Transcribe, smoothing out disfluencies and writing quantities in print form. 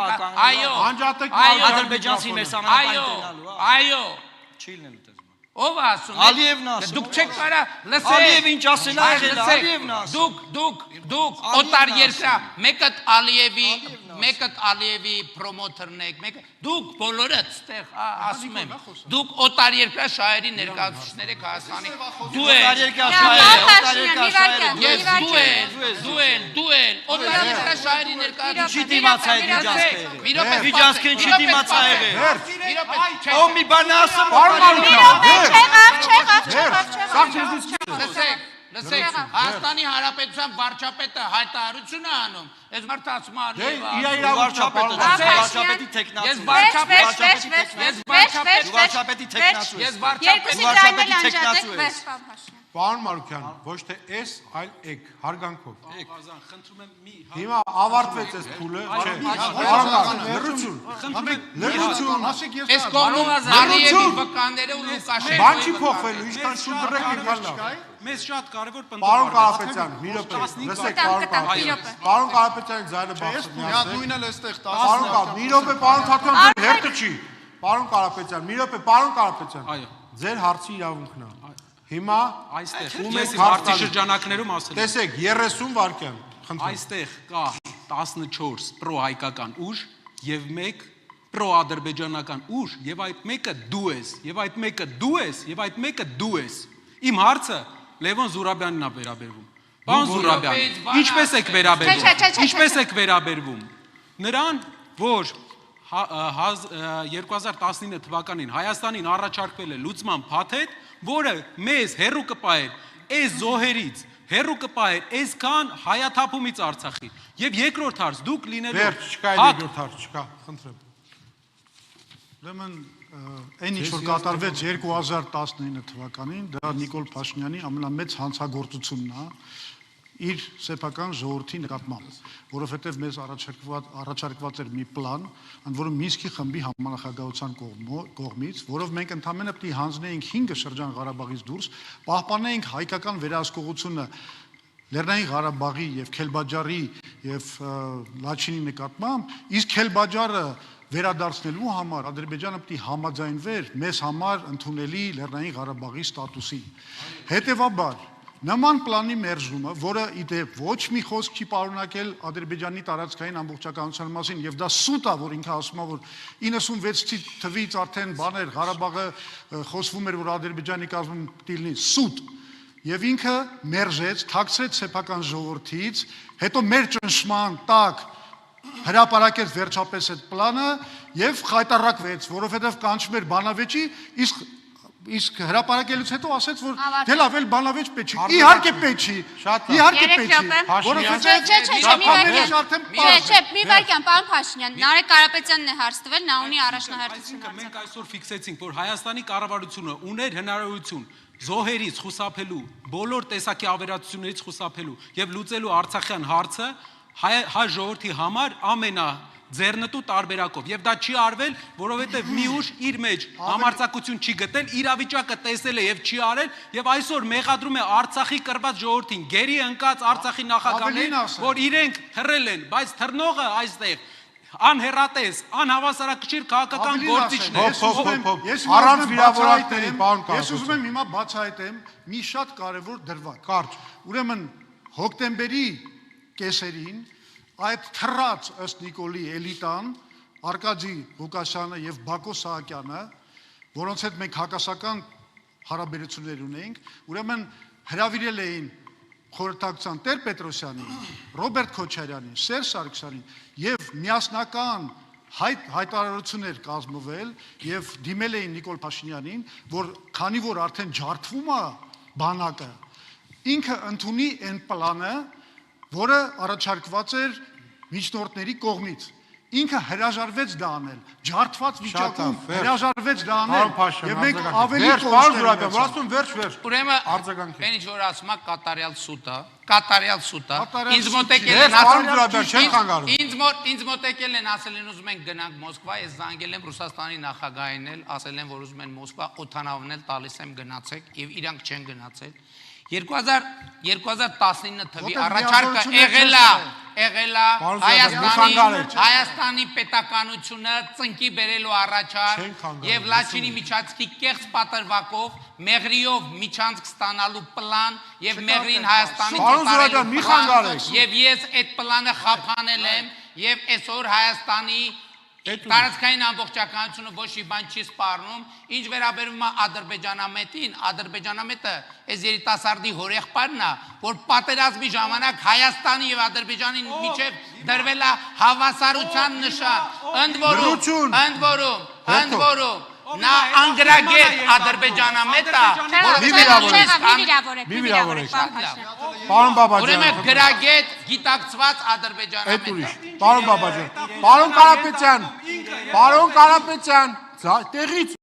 խորհրդանիշ, Ադրբեջանցի մեր սահմանապահին այո, չի լինելու դες ով ասում է, Ալիևն ասում, դուք չեք կարա, լսեք, Ալիև ինչ ասել է եղել, Ալիևն ասում, դուք օտար երկրա, մեկը Ալիևի պրոմոտորն եք, դուք բոլորը ստեղ ասում եմ, դուք օտար երկրա շահերի ներկայացուցիչներ եք Հայաստանի, դու ել, օտար երկրա շահերի ներկայացուցիչ, Միջանցքին չի դիմացա եղել, ով մի բան ասում, Լսեք, Հայաստանի Հանրապետության վարչապետը հայտարարություն է անում, ես մարդը ասում Պարոն Մարուկյան, ոչ թե էս, այլ եք, հարգանքով։ Հիմա ավարտվեց այս փուլը, լրություն, Ես կողմում Ալիևի վկանները ու Լուկաշենկոյի բան չի փոխվելու, ինչքան շուտ դրեք եկալ լավ։ Մեզ շատ կարևոր Պարոն Կարապետյան, մի րոպե, լսեք պարոն Կարապետյանի ձայնը բարձր նույնն էլ էստեղ մի րոպե, պարոն Թաթյան, ձեր հերթը չի։ Պարոն Կարապետյան, մի րոպե, պարոն Կարապետյան, ձեր հարցի իրավունքն է։ Հիմա այստեղ ես հարցի շրջանակներում ասել եմ։ Տեսեք, 30 վայրկյան, խնդրում։ Այստեղ կա 14 պրո-հայկական ուժ եւ 1 պրո-ադրբեջանական ուժ եւ այդ մեկը դու ես, եւ այդ մեկը դու ես, եւ այդ մեկը դու ես։ Իմ հարցը Լևոն Զուրաբյանին է վերաբերվում։ Պարոն Զուրաբյան, ինչպես եք վերաբերվում։ Ինչպես եք վերաբերվում նրան, որ 2019 թվականին Հայաստանին առաջարկվել է լուծման փաթեթ, որը մեզ հերու կպահեր այս զոհերից, հերու կպահեր այսքան հայաթափումից Արցախի։ Եվ երկրորդ հարց, դուք լինելու Վերջ, չկա երկրորդ հարց, չկա, խնդրեմ։ Ուրեմն այն ինչ որ կատարվեց 2019 թվականին, դա Նիկոլ Փաշինյանի ամենամեծ հանցագործությունն է իր սեփական ժողովրդի նկատմամբ, որովհետև մեզ առաջարկված էր մի պլան, ընդ որում Մինսկի խմբի համանախագահության կողմից, որով մենք ընդամենը պիտի հանձնեինք 5 շրջան Ղարաբաղից դուրս, պահպանեինք հայկական վերահսկողությունը Լեռնային Ղարաբաղի եւ Քելբաջարի եւ Լաչինի նկատմամբ, իսկ Քելբաջարը վերադարձնելու համար Ադրբեջանը պիտի համաձայնվեր մեզ համար ընդունելի Լեռնային Ղարաբաղի ստատուսի։ Հետևաբար նման պլանի մերժումը, որը իդեպ ոչ մի խոսք չի պարունակել Ադրբեջանի տարածքային ամբողջականության մասին, եւ դա սուտ է, որ ինքը ասում է, որ 96 թվից արդեն բաներ Ղարաբաղը խոսվում էր, որ Ադրբեջանի կազմում պիտի լինի, սուտ։ Եվ ինքը մերժեց, թաքցրեց սեփական ժողովրդից, հետո մեր ճնշման տակ հրապարակեց վերջապես այդ պլանը եւ խայտարակվեց, որովհետեւ կանչում էր բանավեճի, իսկ հրապարակելուց հետո ասեց, որ դե լավ, էլ բանավեճ պետք չի։ Իհարկե պետք չի։ Իհարկե պետք չի։ Չէ, մի վայրկյան, պարոն Փաշինյան, Նարեկ Կարապետյանն է հարց տվել, նա ունի առաջնահերթություն։ Մենք այսօր ֆիքսեցինք, որ Հայաստանի կառավարությունը ուներ հնարավորություն զոհերից խուսափելու, բոլոր տեսակի ավերածություններից խուսափելու եւ լուծելու Արցախյան հարցը հայ ժողովրդի համար ձեռնտու տարբերակով եւ դա չի արվել, որովհետեւ մի ուժ իր մեջ համարձակություն չի գտել, իրավիճակը տեսել է եւ չի արել եւ այսօր մեղադրում է Արցախի կռված ժողովրդին, գերի ընկած Արցախի նախագահներին, որ իրենք հռել են, բայց թռնողը այստեղ անհերատես, անհավասարակշիռ քաղաքական գործիչներ։ Առանց վիրավորանքների, պարոն Կարապետյան։ Ես ուզում եմ հիմա բացահայտեմ մի շատ կարևոր դրվագ։ Կարճ։ Ուրեմն հոկտեմբերի կեսերին այդ թռած ըստ Նիկոլի էլիտան, Արկադի Ղուկասյանը եւ Բակո Սահակյանը, որոնց հետ մենք հակասական հարաբերություններ ունենք, ուրեմն հրավիրել էին խորհրդակցության Տեր Պետրոսյանին, Ռոբերտ Քոչարյանին, Սերժ Սարգսյանին եւ միասնական հայտարարություններ կազմվել եւ դիմել էին Նիկոլ Փաշինյանին, որ քանի որ արդեն ջարդվում է բանակը, ինքը ընդունի այն պլանը, որը առաջարկված էր միջնորդների կողմից։ Ինքը հրաժարվեց դա անել, ջարդված վիճակում հրաժարվեց դա անել եւ մենք ավելի վերջ։ Ուրեմն այն ինչ որ ասում է կատարյալ սուտա, ինձ մոտեկել են ասել են ուզում ենք գնանք Մոսկվա, ես զանգել եմ Ռուսաստանի նախագահին էլ, ասել են որ ուզում են Մոսկվա օթանավն էլ տալիս եմ գնացեք եւ իրանք չեն գնացել։ 2019 թվի Որտեղ առաջարկը միավորությունը եղել է Հայաստանի պետականությունը ծնկի բերելու առաջարկ եւ Լաչինի միջանցքի կեղծ պատրվակով Մեղրիով միջանցք ստանալու պլան եւ Մեղրին Հայաստանի եւ ես այդ պլանը խափանել եմ եւ այսօր Հայաստանի տարածքային ամբողջականությունը ոչ մի բան չի սպառնում, ինչ վերաբերում է Ադրբեջանամետին, Ադրբեջանամետը այս երիտասարդի հորեղբայրն է, որ պատերազմի ժամանակ Հայաստանի եւ Ադրբեջանի միջև դրվել է հավասարության նշան, ընդ որում նա անգրագետ Ադրբեջանամետը, մի վիրավորեք։ Պարոն Բաբաջան։ Ուրեմն գրագետ գիտակցված Ադրբեջանամետը։ Պարոն Բաբաջան, պարոն Կարապետյան, տեղից